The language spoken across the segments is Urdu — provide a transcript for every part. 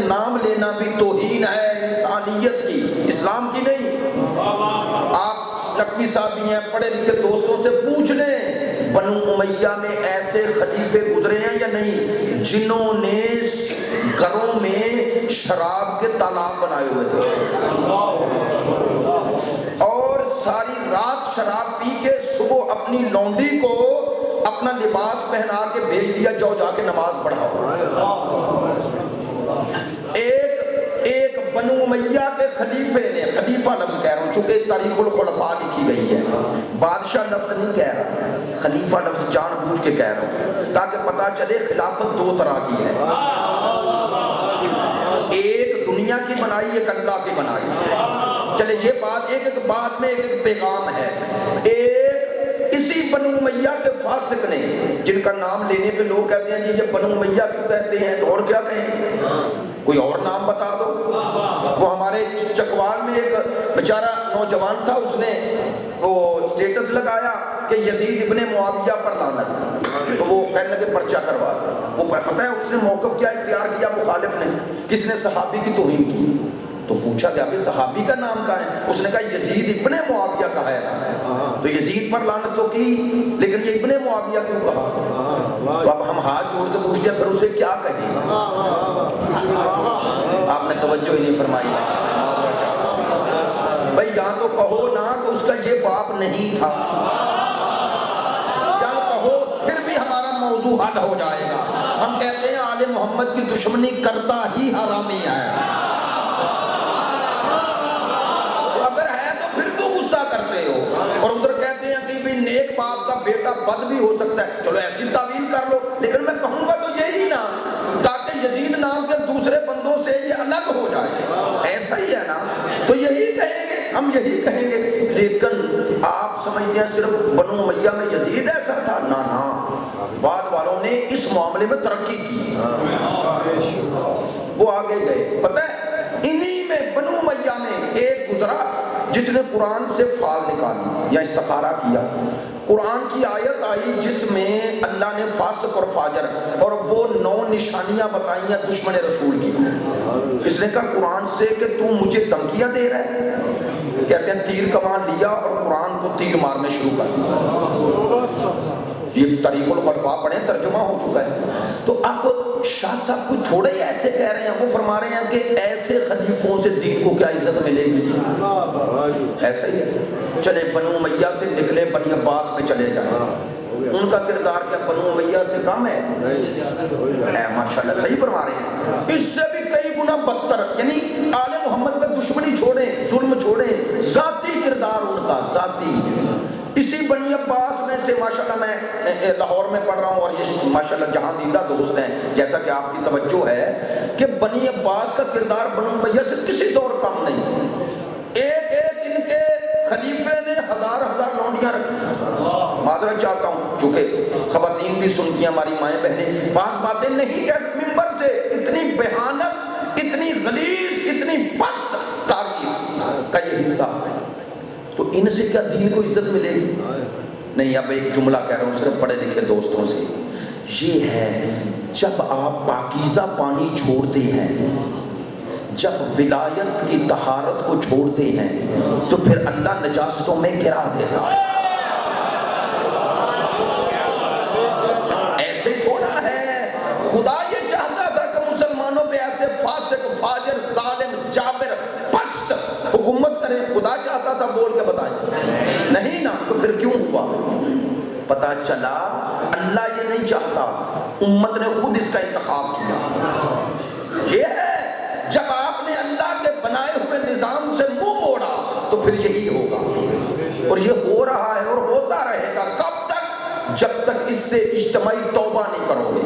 نام لینا بھی توہین ہے انسانیت کی، اسلام کی نہیں۔ آپ نقوی صاحب بھی ہیں، پڑھے لکھے دوستوں سے پوچھ لیں بنو امیہ میں ایسے خلیفے گزرے ہیں یا نہیں جنہوں نے گھروں میں شراب کے تالاب بنائے ہوئے تھے اور ساری رات شراب پی کے صبح اپنی لونڈی کو اپنا لباس پہنا کے بھیج دیا، جاؤ جا کے نماز پڑھاؤ۔ ایک بنو امیہ کے خلیفے نے، خلیفہ لفظ کہہ رہا ہوں چونکہ تاریخ الخلفاء لکھی گئی ہے، بادشاہ لفظ نہیں کہہ رہا، خلیفہ لفظ جان بوجھ کے کہہ رہا ہوں تاکہ پتہ چلے خلافت دو طرح کی ہے، ایک دنیا کی بنائی، ایک اللہ کی بنائی۔ چلے یہ بات ایک بات میں ایک پیغام ہے۔ ایک اسی بنو امیہ کے فاسق نے، جن کا نام لینے پہ لوگ کہتے ہیں جی یہ بنو امیہ کیوں کہتے ہیں، تو اور کیا کہیں، کوئی اور نام بتا دو۔ وہ ہمارے چکوال میں ایک بیچارہ نوجوان تھا، اس نے وہ اسٹیٹس لگایا کہ یزید ابن معاویہ پر لعنت، تو وہ کہنے لگے پرچہ کروا۔ وہ پتہ ہے اس نے موقف کیا اختیار کیا مخالف نے، کس نے صحابی کی توہین کی، تو پوچھا گیا کہ صحابی کا نام کہاں ہے، اس نے کہا یزید ابن معاویہ کا ہے، تو یزید پر لعنت تو کی لیکن یہ ابن معاویہ کیوں کہا؟ تو اب ہم ہاتھ جوڑ کے پوچھتے ہیں پھر اسے کیا کہیں؟ آپ نے توجہ ہی نہیں فرمائی بھائی، یا تو کہو نا کہ اس کا یہ باپ نہیں تھا، یا کہو پھر بھی ہمارا موضوع حل ہو جائے گا۔ ہم کہتے ہیں آل محمد کی دشمنی کرتا ہی حرامی ہے، کرتے ہو، اور ادھر کہتے ہیں کہ بھی نیک باپ کا بیٹا بد بھی ہو سکتا ہے، چلو ایسی تعویل کر لو، لیکن میں کہوں گا تو یہی نا، تاکہ یزید نام کے دوسرے بندوں سے یہ الگ ہو جائے، ایسا ہی ہے نا، تو یہی کہیں گے، ہم یہی کہیں گے۔ لیکن آپ سمجھتے ہیں صرف بنو امیہ میں یزید ایسا تھا؟ نا نا، بعد والوں نے اس معاملے میں ترقی کی، وہ آگے گئے۔ پتہ ہے انہی میں بنو امیہ میں ایک گزرا جس نے قرآن سے فال نکالی یا استخارہ کیا، قرآن کی آیت آئی جس میں اللہ نے فاسق اور فاجر اور وہ 9 نشانیاں بتائی ہیں دشمن رسول کی۔ اس نے کہا قرآن سے کہ تو مجھے دھمکیاں دے رہا ہے، کہتے ہیں تیر کمان لیا اور قرآن کو تیر مارنے شروع کر دیا۔ یہ تاریخ الخلفاء پڑھیں، ترجمہ ہو چکا ہے۔ تو اب شاہ صاحب کوئی تھوڑے ہی ایسے کہہ رہے ہیں، وہ فرما رہے ہیں کہ ایسے خلیفوں سے دین کو کیا عزت ملے گی، ایسا ہی ہے۔ چلے بنو امیہ سے نکلے بنی عباس میں چلے جائیں، ان کا کردار کیا بنو امیہ سے کم ہے؟ ماشاءاللہ صحیح فرما رہے ہیں، اس سے بھی کئی گنا بدتر، یعنی آل محمد پہ دشمنی چھوڑیں، ظلم چھوڑیں، ذاتی کردار ان کا ذاتی۔ اسی بنی عباس میں سے ماشاءاللہ میں لاہور میں پڑھ رہا ہوں اور یہ ماشاءاللہ جہاں دیدہ دوست ہیں، جیسا کہ آپ کی توجہ ہے کہ بنی عباس کا کردار بنو امیہ سے کسی دور کم نہیں، ایک ایک ان کے خلیفے نے ہزار لونڈیاں رکھی۔ معذرت چاہتا ہوں چونکہ خواتین بھی سنتی ہیں، ہماری مائیں بہنیں، بعض باتیں نہیں کہتے ممبر سے، اتنی بھیانک، اتنی غلیظ، اتنی پست تاریخ کا یہ حصہ ہے، تو ان سے کیا دین کو عزت ملے گی؟ نہیں۔ اب ایک جملہ کہہ رہا ہوں صرف پڑھے لکھے دوستوں سے، یہ ہے جب آپ پاکیزہ پانی چھوڑتے ہیں، جب ولایت کی طہارت کو چھوڑتے ہیں تو پھر اللہ نجاستوں میں گرا دیتا ہے۔ ایسے تھوڑا ہے، خدا یہ چاہتا تھا کہ مسلمانوں پہ ایسے فاسق، فاجر، ظالم، جابر، پست حکومت کریں، خدا چاہتا تھا، بول کے بتائیں، نہیں نا، تو پھر کیوں ہوا؟ پتا چلا اللہ یہ نہیں چاہتا، امت نے خود اس کا انتخاب کیا۔ یہ ہے جب آپ نے اللہ کے بنائے ہوئے نظام سے منہ موڑا تو پھر یہی ہوگا، اور یہ ہو رہا ہے اور ہوتا رہے گا۔ کب تک؟ جب تک اس سے اجتماعی توبہ نہیں کرو گے۔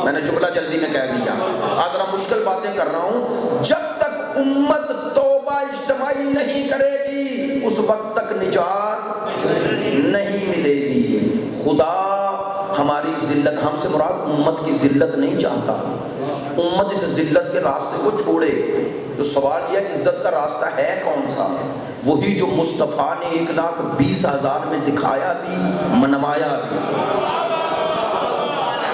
میں نے جملہ جلدی میں کہہ دیا، آج ذرا مشکل باتیں کر رہا ہوں۔ جب تک امت توبہ اجتماعی نہیں کرے گی اس وقت تک نجات نہیں ملے گی۔ خدا ہماری ذلت، ہم سے مراد امت کی ذلت نہیں چاہتا، امت اس ذلت کے راستے کو چھوڑے۔ تو سوال یہ عزت کا راستہ ہے کون سا؟ وہی جو مصطفیٰ نے 1,20,000 میں دکھایا بھی، منوایا بھی۔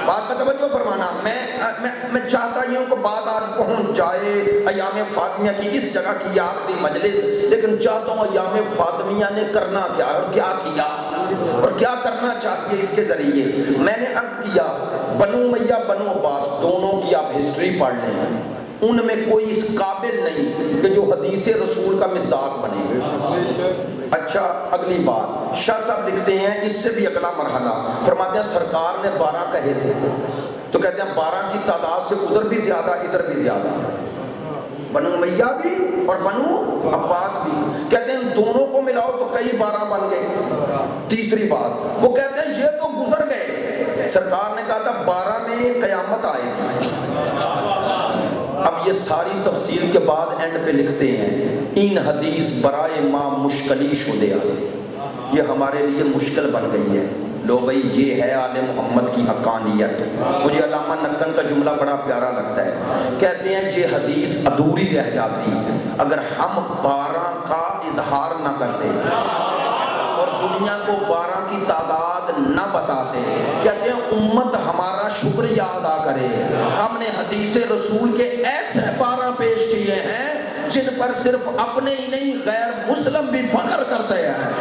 بات کا توجہ فرمانا، میں چاہتا ہوں کہ بات آج پہنچ جائے ایام فاطمیہ کی اس جگہ کی آخری مجلس، لیکن چاہتا ہوں ایام فاطمیہ نے کرنا کیا اور کیا کیا اور کیا کرنا چاہتی ہے اس کے ذریعے۔ میں نے عرض کیا بنو امیہ بنو عباس دونوں کی آپ ہسٹری پڑھ لیں، ان میں کوئی اس قابل نہیں کہ جو حدیث رسول کا مصداق بنے۔ اچھا اگلی بات، شاہ صاحب لکھتے ہیں اس سے بھی اگلا مرحلہ، فرماتے ہیں سرکار نے 12 کہے تھے، تو کہتے ہیں 12 کی تعداد سے ادھر بھی زیادہ ادھر بھی زیادہ، بنو امیہ بھی اور بنو عباس بھی، کہتے ہیں دونوں کو ملاؤ تو کئی 12 بن گئے۔ تیسری بات وہ کہتے ہیں یہ تو گزر گئے، سرکار نے کہا تھا 12 میں قیامت آئے گی۔ اب یہ ساری تفصیل کے بعد اینڈ پہ لکھتے ہیں ان حدیث برائے ما مشکلی شدہ، یہ ہمارے لیے مشکل بن گئی ہے۔ لو بھئی یہ ہے آل محمد کی حقانیت۔ مجھے علامہ نکن کا جملہ بڑا پیارا لگتا ہے، کہتے ہیں یہ حدیث ادھوری رہ جاتی اگر ہم 12 کا اظہار نہ کرتے اور دنیا کو 12 کی تعداد نہ بتاتے، کہتے ہیں امت ہمارا شکریہ ادا کرے۔ ہم نے حدیث رسول کے ایسے 12 پیش کیے ہیں جن پر صرف اپنے ہی نہیں غیر مسلم بھی فخر کرتے ہیں۔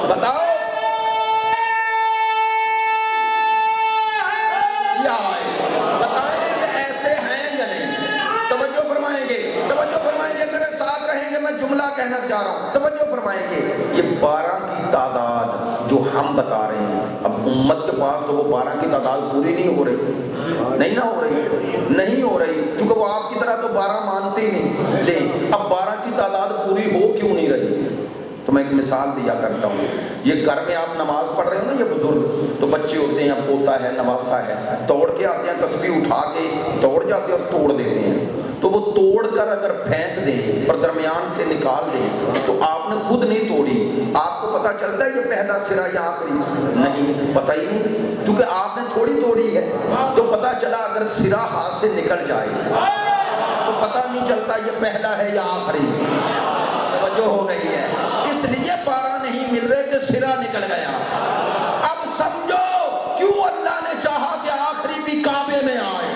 بتاؤ یا بتائیں کہ ایسے ہیں یا نہیں؟ توجہ فرمائیں گے، توجہ فرمائیں گے، میرے ساتھ رہیں گے، میں جملہ کہنا چاہ رہا ہوں، توجہ فرمائیں گے۔ یہ 12 کی تعداد جو ہم بتا رہے ہیں، اب امت کے پاس تو وہ 12 کی تعداد پوری نہیں ہو رہی، نہیں نہ ہو رہی، نہیں ہو رہی، کیونکہ وہ آپ کی طرح تو 12 مانتے ہی نہیں۔ لے اب 12 کی تعداد پوری ہو کیوں نہیں رہی؟ تو میں ایک مثال دیا کرتا ہوں، یہ گھر میں آپ نماز پڑھ رہے ہو نا، یہ بزرگ تو بچے ہوتے ہیں، پوتا ہے نواسا ہے، دوڑ کے آتے ہیں، تسبیح اٹھا کے دوڑ جاتے ہیں اور توڑ دیتے ہیں، تو وہ توڑ کر اگر پھینک دیں اور درمیان سے نکال دیں تو آپ نے خود نہیں توڑی، آپ کو پتہ چلتا ہے یہ پہلا سرا یا آخری؟ نہیں، پتہ ہی نہیں، چونکہ آپ نے تھوڑی توڑی ہے۔ تو پتہ چلا اگر سرا ہاتھ سے نکل جائے تو پتہ نہیں چلتا یہ پہلا ہے یا آخری۔ توجہ ہو گئی ہے، اس لیے 12 نہیں مل رہے کہ سرا نکل گیا۔ اب سمجھو کیوں اللہ نے چاہا کہ آخری بھی کعبے میں آئے۔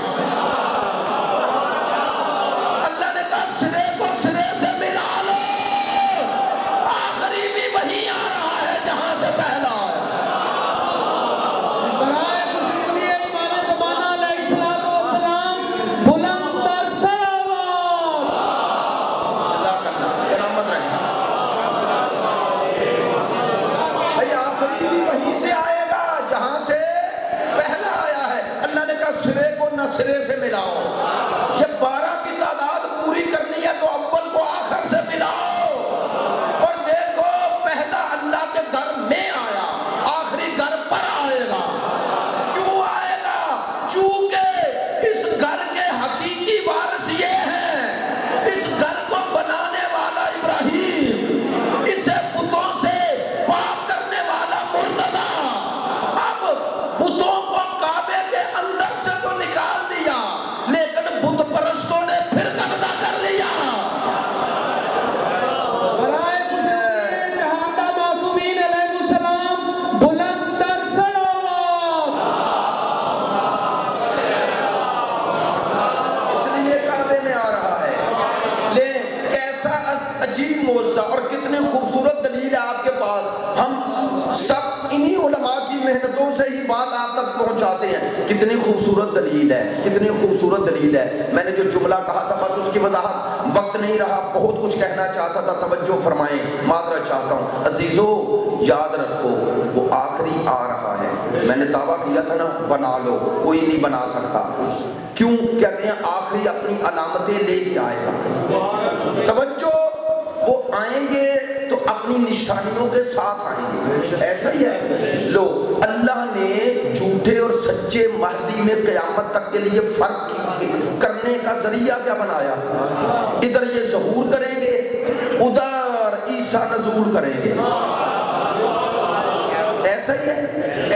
اللہ نے کہا سرے کو سرے سے ملا لو، آخری بھی وہی آ رہا ہے جہاں سے پہلا ہے۔ سرے کو نہ سرے سے ملاؤ، یہ 12 کی تعداد پوری کرنی ہے تو اول کو آخر سے ملاؤ، اور دیکھو پہلا اللہ کے گھر میں آیا، آخری گھر پر آئے گا۔ کیوں آئے گا؟ چونکہ اس گھر کے حقیقی وارث یہ ہیں، اس گھر کو بنانے والا ابراہیم، اسے بتوں سے پاک کرنے والا مرتضیٰ، اب بتوں کو کعبے کے اندر سے تو نکال دیا لیکن بت پرستوں نے پھر قبضہ کر لیا۔ برائے خوشنودی جہاندہ معصومین علیہ السلام بلند تر صلوات۔ اس لیے کعبے میں آ رہا ہے۔ لے کیسا عجیب معجزہ اور کتنی خوبصورت دلیل ہے آپ کے پاس۔ ہم سب انہی علماء کی محنتوں سے ہی بات آپ تک پہنچاتے ہیں۔ کتنی خوبصورت دلیل ہے، کتنی خوبصورت دلیل ہے۔ میں نے جو جملہ کہا تھا بس اس کی وضاحت، وقت نہیں رہا، بہت کچھ کہنا چاہتا تھا، توجہ فرمائیں، معذرت چاہتا ہوں۔ عزیزو یاد رکھو وہ آخری آ رہا ہے۔ میں نے دعویٰ کیا تھا نا بنا لو، کوئی نہیں بنا سکتا۔ کیوں؟ کہتے ہیں آخری اپنی علامتیں لے کے آئے گا۔ توجہ، وہ آئیں گے تو اپنی نشانیوں کے ساتھ آئیں گے، ایسا ہی ہے۔ لو اللہ نے جھوٹے اور سچے مہدی میں قیامت تک کے لیے فرق کرنے کا ذریعہ کیا بنایا؟ ادھر یہ ظہور کریں گے، ادھر عیسیٰ نزول کریں گے، ایسا ہی ہے،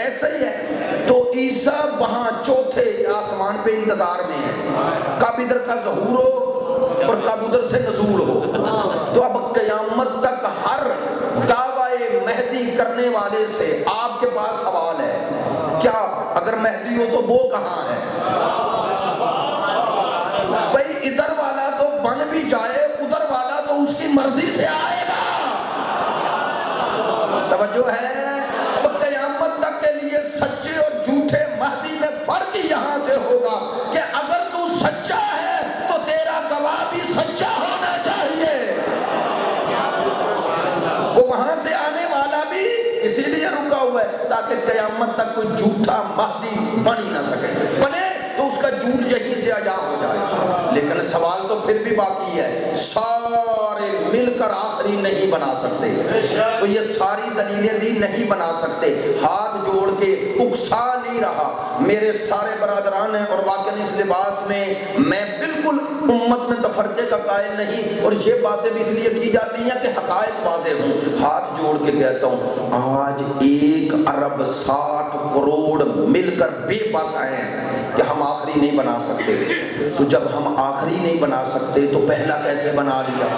ایسا ہی ہے۔ تو عیسیٰ وہاں چوتھے آسمان پہ انتظار میں ہے، کب ادھر کا ظہور ہو اور کب ادھر سے نزول ہو۔ تو اب قیامت تک ہر دعوی مہدی کرنے والے سے آپ کے پاس سوال ہے، کیا اگر مہدی ہو تو وہ کہاں ہے؟ بھئی ادھر والا تو بن بھی جائے، ادھر والا تو اس کی مرضی سے آئے گا۔ توجہ ہے؟ تو قیامت تک کے لیے سچے اور جھوٹے مہدی میں فرق یہاں سے ہوگا کہ اگر تو سچا ہے تو تیرا گواہ بھی سچا ہونا چاہیے۔ وہ وہاں سے آنے والا بھی اسی لیے رکا ہوا ہے تاکہ قیامت تک کوئی جھوٹا مہدی بن ہی نہ سکے، بنے تو اس کا جھوٹ یہیں سے اجا ہو جائے۔ لیکن سوال تو پھر بھی باقی ہے، سارے مل کر آخری نہیں بنا سکتے، تو یہ ساری دلیلیں دی نہیں بنا سکتے۔ ہاتھ جوڑ کے اکسا نہیں رہا، میرے سارے برادران ہیں اور واقعی اس لباس میں میں بالکل امت میں تفرقے کا قائل نہیں، اور یہ باتیں بھی اس لیے کی جاتی ہیں کہ حقائق واضح ہوں۔ ہاتھ جوڑ کے کہتا ہوں، آج 1 ارب 60 کروڑ مل کر بے بس ہیں کہ ہم آخری نہیں بنا سکتے، تو جب ہم آخری نہیں بنا سکتے تو پہلا کیسے بنا لیا؟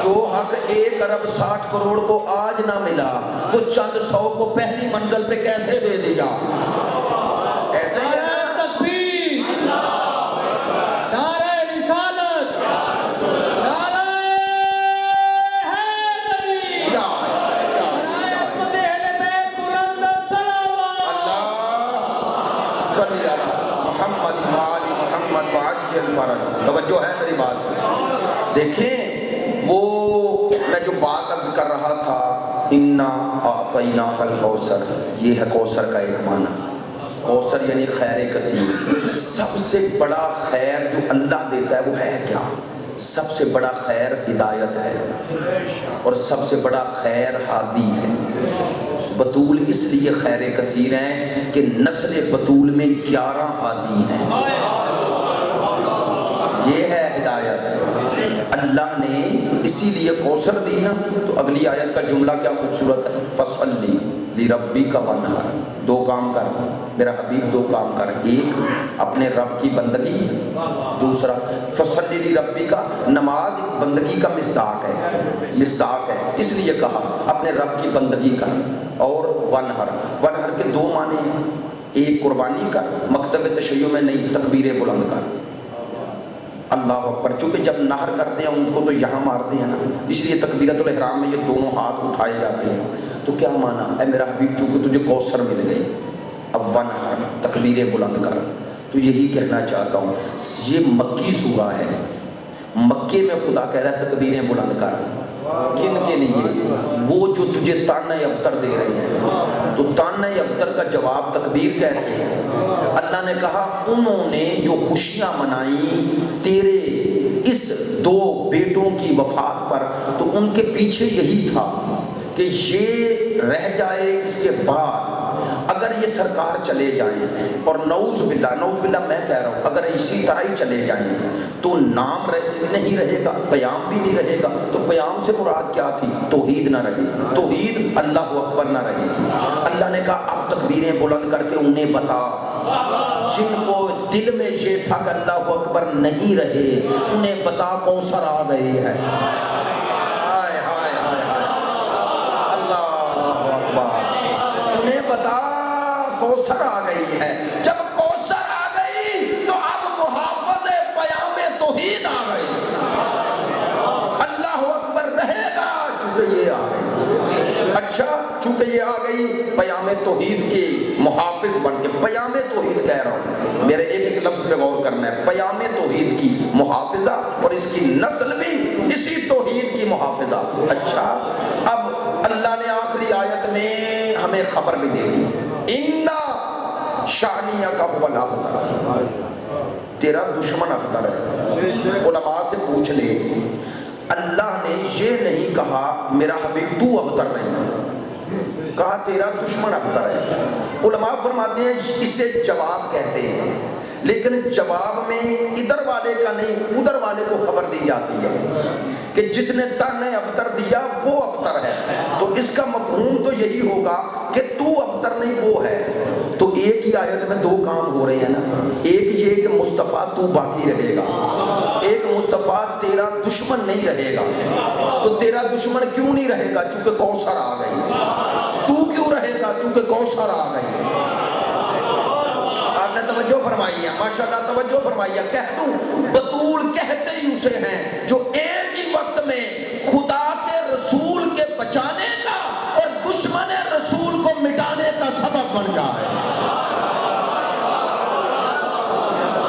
جو حق 1 ارب 60 کروڑ کو آج نہ ملا وہ چند 100 کو پہلی منزل پہ کیسے دے دیا؟ ایسے ہی ہے۔ تکبیر، نعرہ رسالت، نعرہ حیدری، نعرہ عظمت اہل بیت بلند الصلوات۔ اللہ صلی علی محمد وآل محمد وعجل فرج۔ توجہ ہے میری بات؟ دیکھیں وہ میں جو بات عرض کر رہا تھا، انا اعطیناک الکوثر، یہ ہے کوثر کا ایک معنی۔ کوثر یعنی خیر کثیر۔ سب سے بڑا خیر جو اللہ دیتا ہے وہ ہے کیا؟ سب سے بڑا خیر ہدایت ہے، اور سب سے بڑا خیر ہادی ہے۔ بطول اس لیے خیر کثیر ہیں کہ نسل بطول میں 11 ہادی ہیں۔ یہ ہے ہدایت۔ اللہ نے اسی لیے کوثر دی نا، تو اگلی آیت کا جملہ کیا خوبصورت ہے، فصلی لربک وانحر۔ 2 کام کر میرا حبیب، 2 کام کر، ایک اپنے رب کی بندگی، دوسرا فصلی لربک، نماز بندگی کا مصداق ہے، اس لیے کہا اپنے رب کی بندگی کر، اور وانحر کے 2 معنی ہیں، ایک قربانی کا، مکتب تشیع میں نہیں، تکبیر بلند کر، اللہ اکبر۔ چونکہ جب نہر کرتے ہیں ان کو تو یہاں مارتے ہیں نا، اس لیے تکبیرۃ الاحرام میں یہ دونوں ہاتھ اٹھائے جاتے ہیں۔ تو کیا مانا، اے میرا حبیب چونکہ تجھے کوثر مل گئی، اب ونہر تکبیر بلند کر۔ تو یہی کہنا چاہتا ہوں، یہ مکی سورہ ہے، مکے میں خدا کہہ رہا ہے تکبیریں بلند کر۔ کن کے لیے؟ وہ جو تجھے طعنہ ابتر دے رہے ہیں۔ تو طعنہ ابتر کا جواب تکبیر کیسے ہے؟ اللہ نے کہا انہوں نے جو خوشیاں منائیں تیرے اس 2 بیٹوں کی وفات پر، تو ان کے پیچھے یہی تھا کہ یہ رہ جائے، اس کے بعد اگر یہ سرکار چلے جائیں، اور نعوذ باللہ میں کہہ رہا ہوں اگر اسی طرح ہی چلے جائیں تو نام نہیں رہے گا، پیام بھی نہیں رہے گا۔ تو پیام سے مراد کیا تھی؟ توحید نہ رہی، توحید اللہ اکبر نہ رہی۔ اللہ نے کہا اب تکبیریں بلند کر کے انہیں بتا، جن کو دل میں یہ تھا کہ اللہ اکبر نہیں رہے، انہیں بتا کوثر آ گئی ہے۔ بتا کوثر آ گئی ہے۔ جب کوثر آ گئی تو اب محافظ پیام توحید آ گئی۔ اللہ اکبر رہے گا چونکہ یہ آ گئی۔ اچھا چونکہ یہ آ گئی، پیام توحید کی محافظ بن کے، پیام توحید کہہ رہا ہوں، میرے ایک لفظ پہ غور کرنا ہے، پیام توحید کی محافظہ، اور اس کی نسل بھی اسی توحید کی محافظہ۔ اچھا اب اللہ نے آخری آیت میں ہمیں خبر بھی دے دی، اِنَّا شَأْنِيَكَ هُوَ الْأَبْتَرُ، تیرا دشمن ابتر ہے۔ علماء سے پوچھ لے، اللہ نے یہ نہیں کہا میرا حبیب تو ابتر نہیں، کہا تیرا دشمن ابتر ہے۔ علماء فرماتے ہیں اسے جواب کہتے ہیں، لیکن جواب میں ادھر والے کا نہیں ادھر والے کو خبر دی جاتی ہے کہ جس نے طعنہ ابتر دیا وہ ابتر ہے، تو اس کا مفہوم تو یہی ہوگا کہ تو ابتر نہیں وہ ہے۔ تو ایک ہی آیت میں 2 کام ہو رہے ہیں نا، ایک یہ کہ مصطفیٰ تو باقی رہے گا، ایک مصطفیٰ تیرا دشمن نہیں رہے گا۔ تو تیرا دشمن کیوں نہیں رہے گا؟ چونکہ کوثر آ گئی۔ تو کیوں رہے گا؟ چونکہ کوثر آ گئی۔ آپ نے توجہ فرمائی ہے، ماشاءاللہ توجہ فرمائی ہے۔ کہہ دوں بطول کہتے ہی اسے ہیں جو ایک ہی وقت میں خدا کے رسول کے بچانے کا اور دشمن رسول کو مٹانے کا سبب بن جائے۔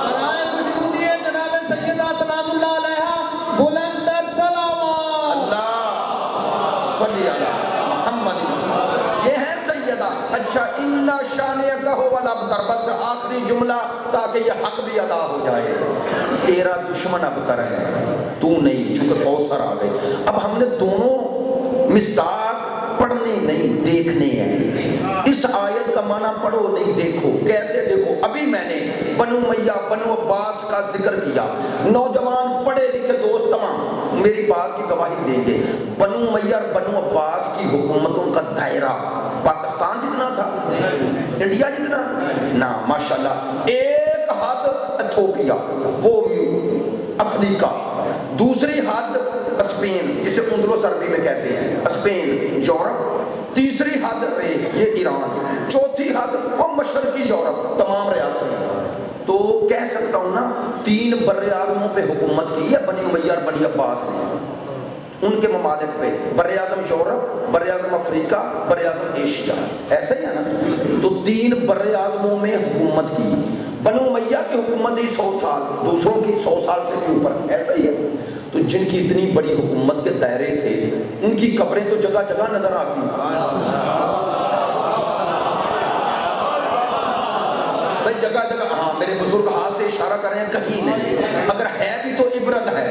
برائے خوشبو دیے جناب سیدہ سلام اللہ علیہا بلند تر صلوات۔ اللہ صلی علی محمد، یہ ہے سیدہ۔ اچھا، اِنَّا شَانِئَکَ هُوَ الْأَبْتَرُ، بس آخری جملہ تاکہ یہ حق بھی ادا ہو جائے۔ تیرا دشمن ابتر ہے، تو نہیں، چونکہ کوثر آ گئی۔ اب ہم نے دونوں مصداق پڑھنے نہیں دیکھنے ہیں۔ اس آیت کا معنی پڑھو نہیں دیکھو، کیسے دیکھو؟ ابھی میں نے بنو امیہ بنو عباس کا ذکر کیا۔ نوجوان پڑھے لکھے دوست تمام میری بات کی گواہی دیں گے۔ بنو امیہ اور بنو عباس کی حکومتوں کا دائرہ پاکستان جتنا تھا، انڈیا جتنا نہ، ماشاءاللہ۔ ایک حد ایتھوپیا، وہ افریقہ، دوسری حد اسپین جسے اندلس عربی میں کہتے ہیں، اسپین یورپ، تیسری حد یہ ایران، چوتھی حد وہ مشرقی یورپ، تمام ریاستیں۔ تو کہہ سکتا ہوں نا 3 بر اعظموں پہ حکومت کی ہے بنی امیہ اور بنی عباس نے، ان کے ممالک پہ، بر اعظم یورپ، بر اعظم افریقہ، بر اعظم ایشیا، ایسا ہی ہے نا۔ تو 3 بر اعظموں میں حکومت کی۔ بنو امیہ کی حکومت ہی 100 سال، دوسروں کی 100 سال سے بھی اوپر، ایسا ہی ہے۔ تو جن کی اتنی بڑی حکومت کے دائرے تھے ان کی قبریں تو جگہ جگہ نظر آتی۔ بھائی جگہ جگہ، ہاں میرے بزرگ ہاتھ سے اشارہ کر رہے ہیں، کہیں نہیں، اگر ہے بھی تو عبرت ہے۔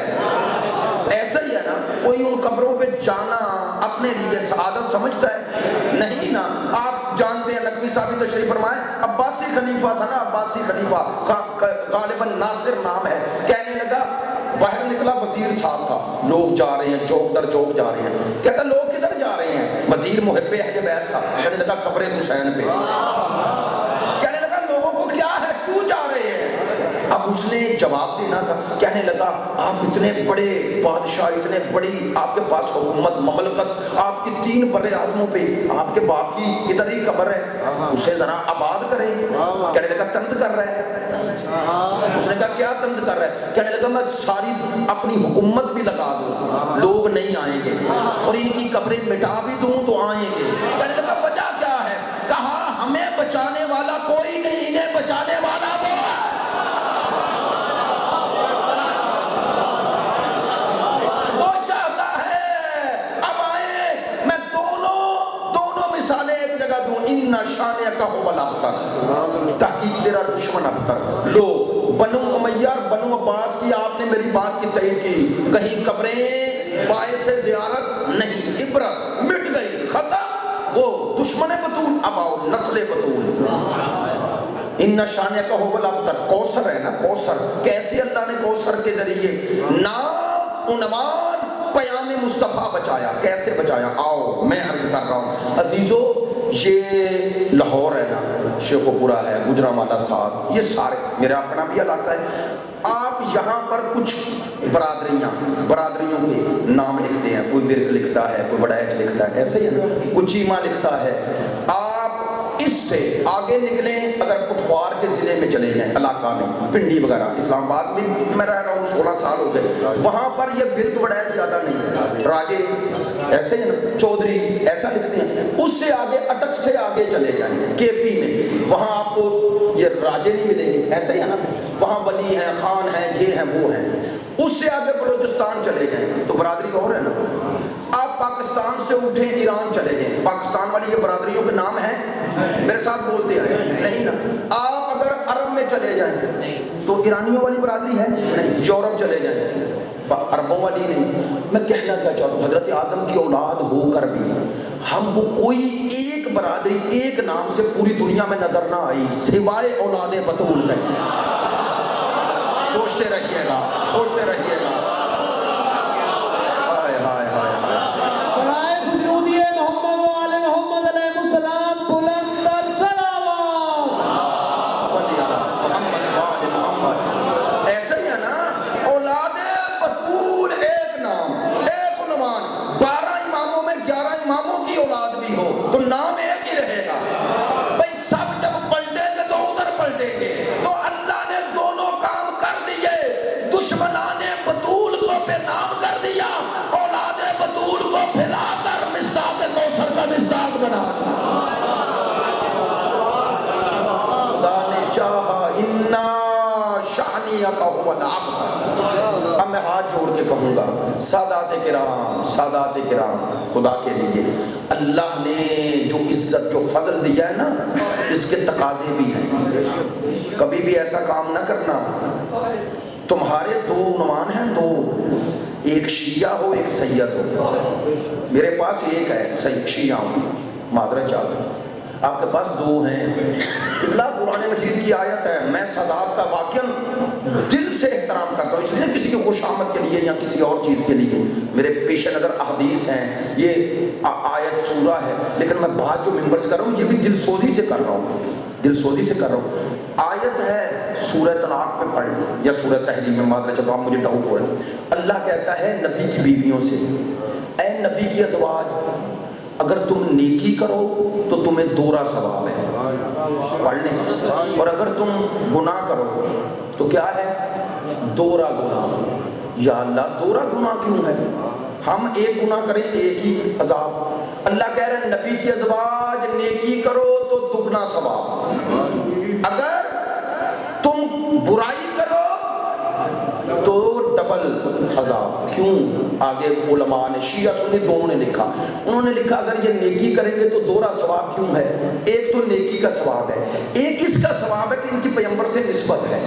ایسا ہی ہے نا، کوئی ان قبروں پہ جانا اپنے لیے سعادت سمجھتا ہے؟ نہیں نا۔ آپ جانتے ہیں نقوی صاحب تشریف فرمائے، عباسی خلیفہ تھا نا، عباسی خلیفہ، غالباً ناصر نام ہے، کہنے لگا، باہر نکلا وزیر صاحب تھا، لوگ جا رہے ہیں چوک در چوک جا رہے ہیں، کہتا لوگ کدھر جا رہے ہیں؟ وزیر محب اہل بیت تھا، کہنے لگا قبر حسین پہ۔ کہنے لگا لوگوں کو کیا ہے، کیوں جا رہے ہیں؟ اب اس نے جواب دینا تھا، کہنے لگا آپ اتنے بڑے بادشاہ، اتنے بڑی آپ کے پاس حکومت مملکت، آپ کی 3 بر اعظموں پہ آپ کے باپ کی ادھر ہی قبر ہے، اسے ذرا آباد کریں۔ کہنے لگا طنز کر رہا ہے۔ اس نے کہا کیا طنز کر رہا ہے؟ کہنے لگا میں ساری اپنی حکومت بھی لگا دوں، لوگ نہیں آئیں گے، اور ان کی قبریں مٹا بھی دوں تو آئیں گے۔ کہنے لگا وجہ کیا ہے؟ کہا ہمیں بچانے والا کوئی نہیں، انہیں بچانے والا وہ ہے۔ وہ چاہتا ہے اب آئے میں دونوں مثالیں ایک جگہ دوں۔ ان شانئک هو الابتر، تحقیق تیرا دشمن ابتر۔ لو بنو امیہ اور بنو عباس کی آپ نے میری بات کی تائید کی، کہیں قبریں باعث زیارت نہیں، عبرت، مٹ گئی، ختم، وہ دشمن بطول، اب آؤ نسل بطول۔ ان شانئک هو الابتر، کوثر ہے نا، کوثر، کیسے اللہ نے کوثر کے ذریعے نام عنوان پیام مصطفیٰ بچایا، کیسے بچایا؟ آؤ میں عرض کر رہا ہوں عزیزو، یہ لاہور ہے نا، شیخو پورہ ہے، گجرانوالہ صاحب، یہ سارے میرا اپنا بھی علاقہ ہے۔ آپ یہاں پر کچھ برادریوں کے نام لکھتے ہیں، کوئی ورک لکھتا ہے، کوئی بڑائچ لکھتا ہے، ایسے ہی ہے نا، کوئی چیمہ لکھتا ہے۔ آپ اس سے آگے نکلیں، اگر پٹھوار کے ضلع میں چلے جائیں، علاقہ میں پنڈی وغیرہ، اسلام آباد میں میں رہ رہا ہوں 16 سال ہو گئے، وہاں پر یہ ورک بڑائچ زیادہ نہیں ہے، راجے ایسے ہیں نا، چودھری ایسا لکھتے ہیں۔ اس سے آگے اٹک سے آگے چلے جائیں کے پی میں، وہاں آپ کو یہ راجے نہیں ملیں گے، ایسے ہی ہے نا، وہاں ولی ہیں، خان ہیں، یہ ہیں وہ ہیں۔ اس سے آگے بلوچستان چلے جائیں تو برادری اور ہے نا۔ آپ پاکستان سے اٹھیں ایران چلے جائیں، پاکستان والی یہ برادریوں کے نام ہیں، میرے ساتھ بولتے ہیں نہیں نا۔ آپ اگر عرب میں چلے جائیں تو ایرانیوں والی برادری ہے نہیں، یورپ چلے جائیں عربوں والی نہیں۔ میں کہنا کیا چاہتا ہوں، حضرت آدم کی اولاد ہو کر بھی ہم کو کوئی ایک برادری ایک نام سے پوری دنیا میں نظر نہ آئی سوائے اولاد بطول ہے۔ سوچتے رہیے گا، سوچتے رہیے گا۔ ہائے ہائے ہائے برائے خجرودی محمد و آل محمد علیہ السلام بلند تر صلوات۔ صلی اللہ محمد و آل محمد۔ ایسا ہی ہے نا، اولاد بطول ایک نام، ایک عنوان، 12 اماموں میں 11 اماموں کی اولاد بھی ہو تو نام چاہا انا شانیک هو الابتر۔ اب میں ہاتھ جوڑ کے کہوں گا سادات کرام خدا کے لیے اللہ نے جو عزت جو فضل دیا ہے نا اس کے تقاضے بھی ہیں۔ کبھی بھی ایسا کام نہ کرنا تمہارے دو عنوان ہیں، دو، ایک شیعہ ہو ایک سید ہو۔ میرے پاس ایک ہے شیعہ ہوں، معذرت چاہتا ہوں، آپ کے پاس دو ہیں۔ اللہ قرآن مجید کی آیت ہے، میں سادات کا واقعا دل سے احترام کرتا ہوں، اس لیے کسی کی خوشامد کے لیے یا کسی اور چیز کے لیے، میرے پیش نظر احادیث ہیں، یہ آیت سورہ ہے، لیکن میں بات جو ممبر سے کر رہا ہوں یہ بھی دل سوزی سے کر رہا ہوں، دل سوزی سے کر رہا ہوں۔ آیت ہے سورہ طلاق پہ پڑھ یا سورہ تحریم میں، معذرت جب آپ مجھے ڈاؤٹ ہو رہا ہے، اللہ کہتا ہے نبی کی بیویوں سے، اے نبی کی ازواج اگر تم نیکی کرو تو تمہیں دوہرا ثواب ہے، پڑھ لیں، اور اگر تم گناہ کرو تو کیا ہے؟ دوہرا گناہ۔ یا اللہ دوہرا گناہ کیوں ہے؟ ہم ایک گناہ کریں ایک ہی عذاب۔ اللہ کہہ رہے ہیں نبی کی ازواج نیکی کرو تو دگنا ثواب، اگر تم برائی کرو تو ڈبل عذاب۔ کیوں؟ آگے علماء نے شیعہ سنی دونوں نے لکھا، انہوں نے لکھا اگر یہ نیکی کریں گے تو دوہرا ثواب کیوں ہے؟ ایک تو نیکی کا ثواب ہے، ایک اس کا ثواب ہے کہ ان کی پیغمبر سے نسبت ہے،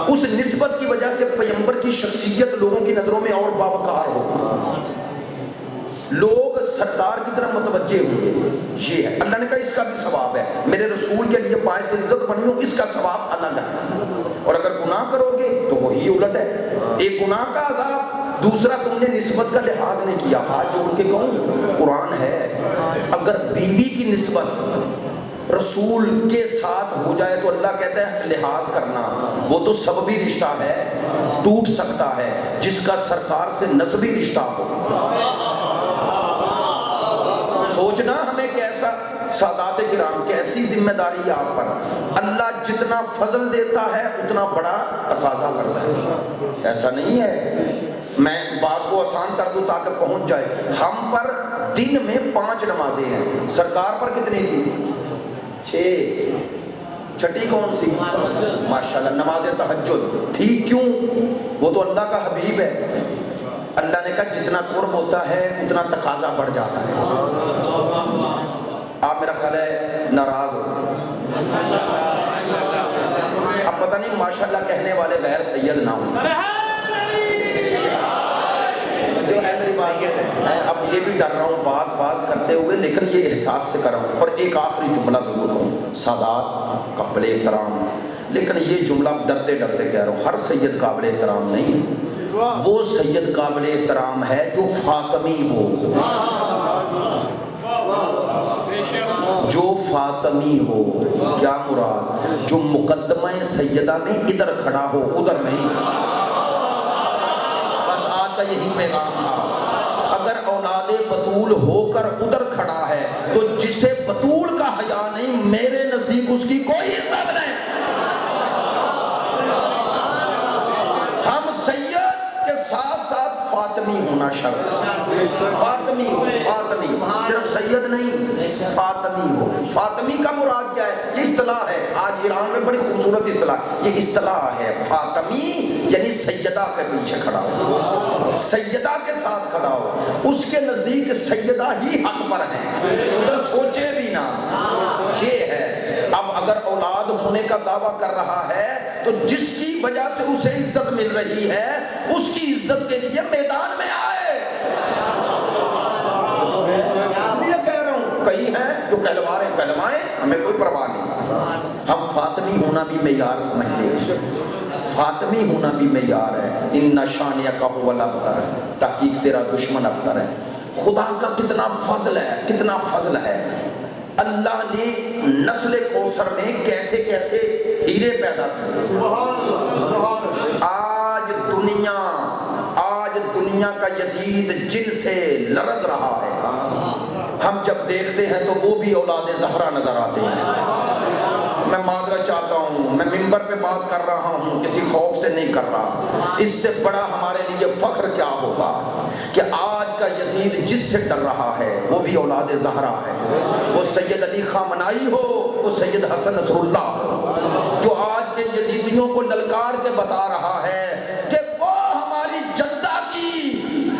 اس نسبت کی وجہ سے پیغمبر کی شخصیت لوگوں کی نظروں میں اور باوقار ہو، لوگ سرکار کی طرف متوجہ ہوں گے۔ یہ ہے اللہ نے کہا اس کا بھی ثواب ہے، میرے رسول کے لیے باعث عزت بنی ہو، اس کا ثواب الگ ہے۔ اور اگر گناہ کرو گے تو وہی الٹ ہے، ایک گناہ کا عذاب، دوسرا تم نے نسبت کا لحاظ نہیں کیا۔ ہاتھ جوڑ کے کہوں قرآن ہے، اگر بیوی کی نسبت رسول کے ساتھ ہو جائے تو اللہ کہتا ہے لحاظ کرنا، وہ تو سببی رشتہ ہے، ٹوٹ سکتا ہے، جس کا سرکار سے نسبی رشتہ ہو۔ سوچنا ہمیں کیسا سادات کرام کیسی ذمہ داری ہے آپ پر۔ اللہ جتنا فضل دیتا ہے اتنا بڑا تقاضا کرتا ہے، ایسا نہیں ہے۔ میں بات کو آسان کر دوں تاکہ پہنچ جائے۔ ہم پر دن میں 5 نمازیں ہیں، سرکار پر کتنی تھی؟ 6۔ چھٹی کون سی؟ ماشاءاللہ نماز تہجد تھی۔ کیوں؟ وہ تو اللہ کا حبیب ہے، اللہ نے کہا جتنا قرب ہوتا ہے اتنا تقاضا بڑھ جاتا ہے۔ آپ میرا خیال ہے ناراض ہو، اب پتہ نہیں ماشاءاللہ کہنے والے غیر سید نہ ہوں، جو ہے میری بات ہے، میں اب یہ بھی ڈر رہا ہوں بات کرتے ہوئے، لیکن یہ احساس سے کر رہا ہوں۔ اور ایک آخری جملہ ضرور کہوں، سادات قابل احترام، لیکن یہ جملہ ڈرتے ڈرتے کہہ رہا ہوں، ہر سید قابل احترام نہیں، وہ سید قابل احترام ہے جو فاطمی ہو، جو فاطمی ہو۔ کیا مراد؟ جو مقدمہ سیدہ میں ادھر کھڑا ہو، ادھر نہیں۔ بس آج کا یہی پیغام تھا، اگر اولاد بطول ہو کر ادھر کھڑا ہے تو جسے بطول کا حیا نہیں، میرے نزدیک اس کی کوئی عزت نہیں۔ ہم سید کے ساتھ ساتھ فاطمی ہونا شرط ہے، فاطمی ہو، فاطمی صرف سید نہیں، فاطمی ہو۔ فاطمی کا مراد کیا ہے؟ یہ اصطلاح ہے، آج ایران میں بڑی خوبصورت اصطلاح، یہ اصطلاح ہے فاطمی، یعنی سیدہ کے پیچھے کھڑا ہو، سیدہ کے ساتھ کھڑا ہو، اس کے نزدیک سیدہ ہی حق پر ہے، ادھر سوچے بھی نہ۔ یہ ہے، اب اگر اولاد ہونے کا دعویٰ کر رہا ہے تو جس کی وجہ سے اسے عزت مل رہی ہے اس کی عزت کے لیے میدان میں آئے۔ اس لیے کہہ رہا ہوں، کئی ہیں جو کہلوا رہے ہیں، کہلوائیں، ہمیں کوئی پرواہ نہیں، ہم فاطمی ہونا بھی معیار سمجھتے ہیں، فاطمی ہونا بھی معیار ہے۔ ان شانیک هو الابتر، تحقیق تیرا دشمن ابتر ہے۔ خدا کا کتنا فضل ہے، کتنا فضل ہے۔ اللہ نے نسل کوثر میں کیسے کیسے ہیرے پیدا کیے۔ آج دنیا کا یزید جن سے لرز رہا ہے، ہم جب دیکھتے ہیں تو وہ بھی اولاد زہرا نظر آتے ہیں۔ میں معذرت چاہتا ہوں، میں ممبر پہ بات کر رہا ہوں، کسی خوف سے نہیں کر رہا۔ اس سے بڑا ہمارے لیے فخر کیا ہوگا کہ آج کا یزید جس سے ڈر رہا ہے وہ بھی اولاد زہرا ہے، وہ سید علی خامنائی ہو، وہ سید حسن نصر اللہ ہو۔ پکار کے بتا رہا ہے کہ وہ ہماری جدہ کی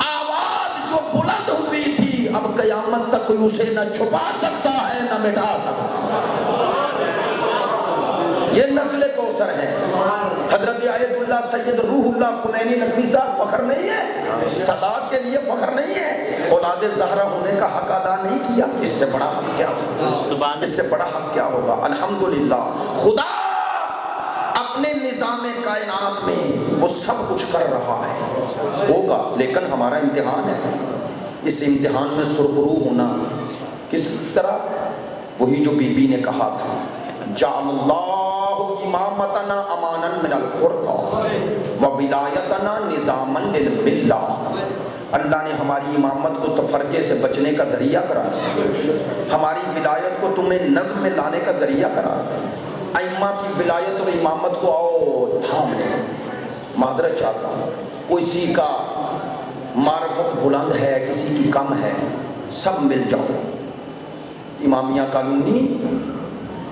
آواز جو بلند ہوئی تھی اب قیامت تک کوئی اسے نہ چھپا سکتا ہے نہ مٹا سکتا ہے۔ یہ نسل کوثر ہے۔ حضرت آیت اللہ سید روح اللہ خمینی نقوی صاحب فخر نہیں ہے، سادات کے لیے فخر نہیں ہے، اولاد زہرا ہونے کا حق ادا نہیں کیا، اس سے بڑا حق کیا ہوگا؟ اس سے بڑا حق کیا ہوگا؟ الحمدللہ خدا اپنے نظام کائنات میں وہ سب کچھ کر رہا ہے، ہوگا، لیکن ہمارا امتحان ہے۔ اس امتحان میں سرخرو ہونا کس طرح؟ وہی جو بی بی نے کہا تھا جعل اللہ امامتنا امانا من الفرقہ وولایتنا نظاما للملہ، اللہ نے ہماری امامت کو تفرقے سے بچنے کا ذریعہ کرا، ہماری ولایت کو تمہیں نظم میں لانے کا ذریعہ کرا۔ ائمہ کی ولایت اور امامت کو آؤ تھام لیں۔ معذرت چاہتا ہوں، کسی کا معرفت بلند ہے کسی کی کم ہے، سب مل جاؤ۔ امامیہ کالونی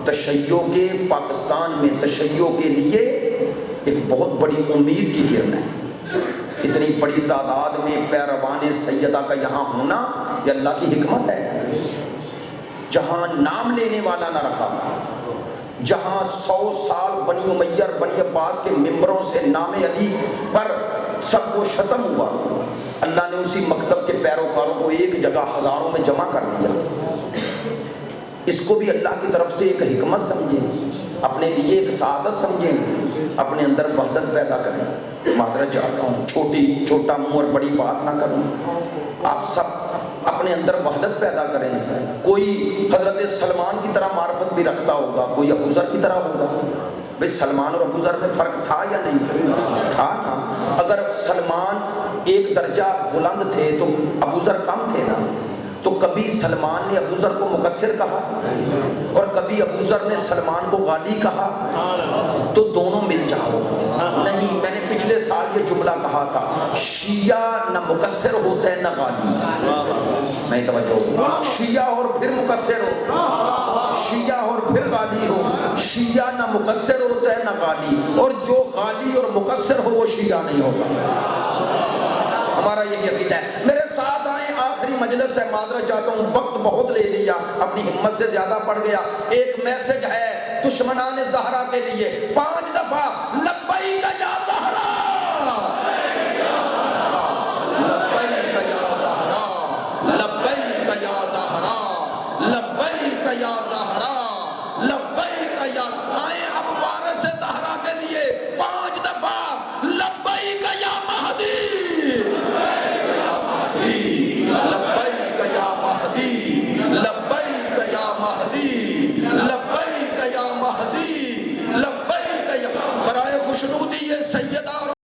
تشیع کے پاکستان میں تشیع کے لیے ایک بہت بڑی امید کی کرن ہے۔ اتنی بڑی تعداد میں پیروان سیدہ کا یہاں ہونا یہ اللہ کی حکمت ہے۔ جہاں نام لینے والا نہ رکھا، جہاں 100 سال بنی امیہ اور بنی عباس کے ممبروں سے نام علی پر سب کو ختم ہوا، اللہ نے اسی مکتب کے پیروکاروں کو ایک جگہ ہزاروں میں جمع کر دیا۔ اس کو بھی اللہ کی طرف سے ایک حکمت سمجھیں، اپنے لیے ایک سعادت سمجھیں، اپنے اندر وحدت پیدا کریں۔ معذرت چاہتا ہوں، چھوٹا منہ اور بڑی بات نہ کروں، آپ سب اپنے اندر وحدت پیدا کریں۔ کوئی حضرت سلمان کی طرح معرفت بھی رکھتا ہوگا، کوئی ابو ذر کی طرح ہوگا۔ بھئی سلمان اور ابو ذر میں فرق تھا یا نہیں تھا نا؟ اگر سلمان ایک درجہ بلند تھے تو ابو ذر کم تھے نا، تو کبھی سلمان نے ابو ذر کو مقصر کہا اور کبھی ابو ذر نے سلمان کو غالی کہا، تو دونوں مل جاؤ نہیں۔ میں نے پچھلے سال یہ جملہ کہا تھا، شیعہ نہ مقصر ہوتا ہے نہ غالی، نہیں توجہ، شیعہ اور پھر مقصر ہو، شیعہ اور پھر غالی ہو، شیعہ نہ مقصر ہوتا ہے نہ غالی، اور جو غالی اور مقصر ہو وہ شیعہ نہیں ہوگا۔ ہمارا یہ عقیدہ ہے۔ میرے ساتھ آئیں، آخری مجلس ہے، معذرت چاہتا ہوں وقت بہت لے لیا، اپنی ہمت سے زیادہ پڑ گیا۔ ایک میسج ہے دشمنان زہرا کے لیے، 5 دفعہ لبیک یا زہرا، لبیک یا زہرا، لبیک یا زہرا، لبیک یا زہرا، لبیک یا، آئیں اب وارث زہرا